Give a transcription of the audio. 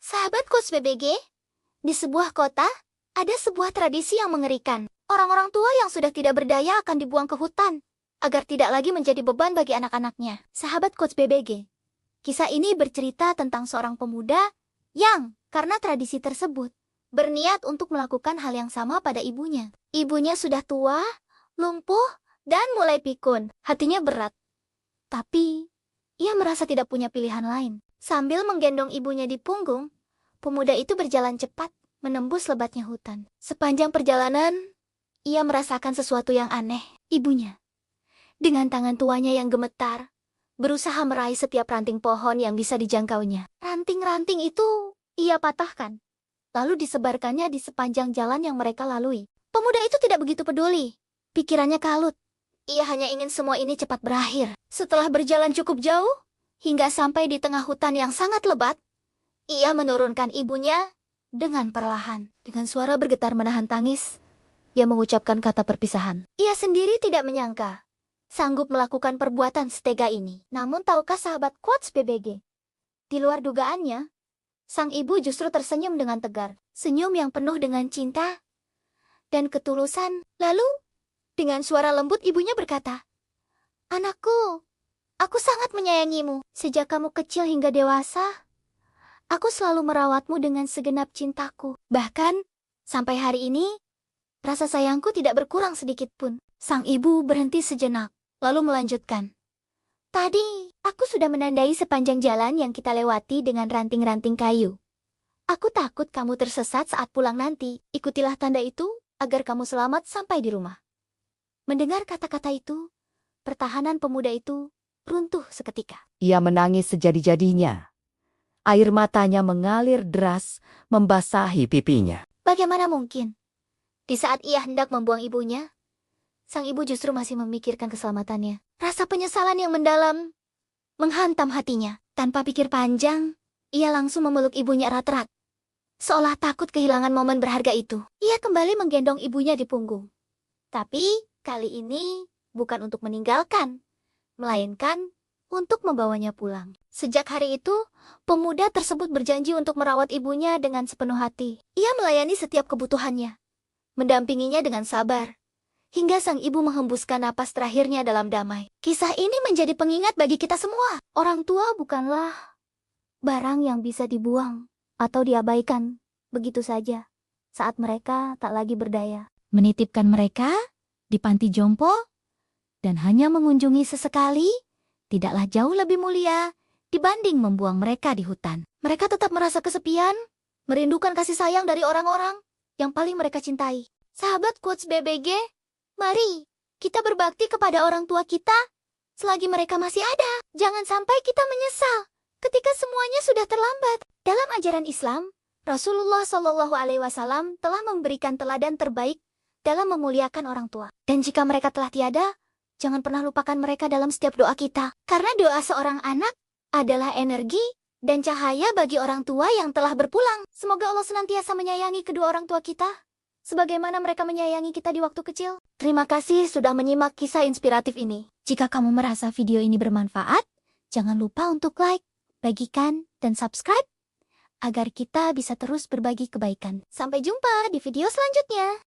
Sahabat Coach BBG, di sebuah kota, ada sebuah tradisi yang mengerikan. Orang-orang tua yang sudah tidak berdaya akan dibuang ke hutan, agar tidak lagi menjadi beban bagi anak-anaknya. Sahabat Coach BBG, kisah ini bercerita tentang seorang pemuda yang, karena tradisi tersebut, berniat untuk melakukan hal yang sama pada ibunya. Ibunya sudah tua, lumpuh, dan mulai pikun. Hatinya berat. Tapi, ia merasa tidak punya pilihan lain. Sambil menggendong ibunya di punggung, pemuda itu berjalan cepat, menembus lebatnya hutan. Sepanjang perjalanan, ia merasakan sesuatu yang aneh. Ibunya, dengan tangan tuanya yang gemetar, berusaha meraih setiap ranting pohon yang bisa dijangkaunya. Ranting-ranting itu ia patahkan, lalu disebarkannya di sepanjang jalan yang mereka lalui. Pemuda itu tidak begitu peduli. Pikirannya kalut. Ia hanya ingin semua ini cepat berakhir. Setelah berjalan cukup jauh, hingga sampai di tengah hutan yang sangat lebat, ia menurunkan ibunya dengan perlahan. Dengan suara bergetar menahan tangis, ia mengucapkan kata perpisahan. Ia sendiri tidak menyangka sanggup melakukan perbuatan setega ini. Namun tahukah sahabat Coach BBG? Di luar dugaannya, sang ibu justru tersenyum dengan tegar. Senyum yang penuh dengan cinta dan ketulusan. Lalu, dengan suara lembut ibunya berkata, "Anakku, aku sangat menyayangimu. Sejak kamu kecil hingga dewasa, aku selalu merawatmu dengan segenap cintaku. Bahkan, sampai hari ini, rasa sayangku tidak berkurang sedikit pun." Sang ibu berhenti sejenak, lalu melanjutkan, "Tadi, aku sudah menandai sepanjang jalan yang kita lewati dengan ranting-ranting kayu. Aku takut kamu tersesat saat pulang nanti. Ikutilah tanda itu, agar kamu selamat sampai di rumah." Mendengar kata-kata itu, pertahanan pemuda itu runtuh seketika. Ia menangis sejadi-jadinya. Air matanya mengalir deras, membasahi pipinya. Bagaimana mungkin? Di saat ia hendak membuang ibunya, sang ibu justru masih memikirkan keselamatannya. Rasa penyesalan yang mendalam menghantam hatinya. Tanpa pikir panjang, ia langsung memeluk ibunya erat-erat. Seolah takut kehilangan momen berharga itu. Ia kembali menggendong ibunya di punggung. Tapi, kali ini bukan untuk meninggalkan, melainkan untuk membawanya pulang. Sejak hari itu, pemuda tersebut berjanji untuk merawat ibunya dengan sepenuh hati. Ia melayani setiap kebutuhannya, mendampinginya dengan sabar, hingga sang ibu menghembuskan napas terakhirnya dalam damai. Kisah ini menjadi pengingat bagi kita semua. Orang tua bukanlah barang yang bisa dibuang atau diabaikan begitu saja saat mereka tak lagi berdaya. Menitipkan mereka di panti jompo dan hanya mengunjungi sesekali tidaklah jauh lebih mulia dibanding membuang mereka di hutan. Mereka tetap merasa kesepian, merindukan kasih sayang dari orang-orang yang paling mereka cintai. Sahabat Coach BBG, mari kita berbakti kepada orang tua kita selagi mereka masih ada. Jangan sampai kita menyesal ketika semuanya sudah terlambat. Dalam ajaran Islam, Rasulullah SAW telah memberikan teladan terbaik dalam memuliakan orang tua. Dan jika mereka telah tiada, jangan pernah lupakan mereka dalam setiap doa kita. Karena doa seorang anak adalah energi dan cahaya bagi orang tua yang telah berpulang. Semoga Allah senantiasa menyayangi kedua orang tua kita, sebagaimana mereka menyayangi kita di waktu kecil. Terima kasih sudah menyimak kisah inspiratif ini. Jika kamu merasa video ini bermanfaat, jangan lupa untuk like, bagikan, dan subscribe, agar kita bisa terus berbagi kebaikan. Sampai jumpa di video selanjutnya.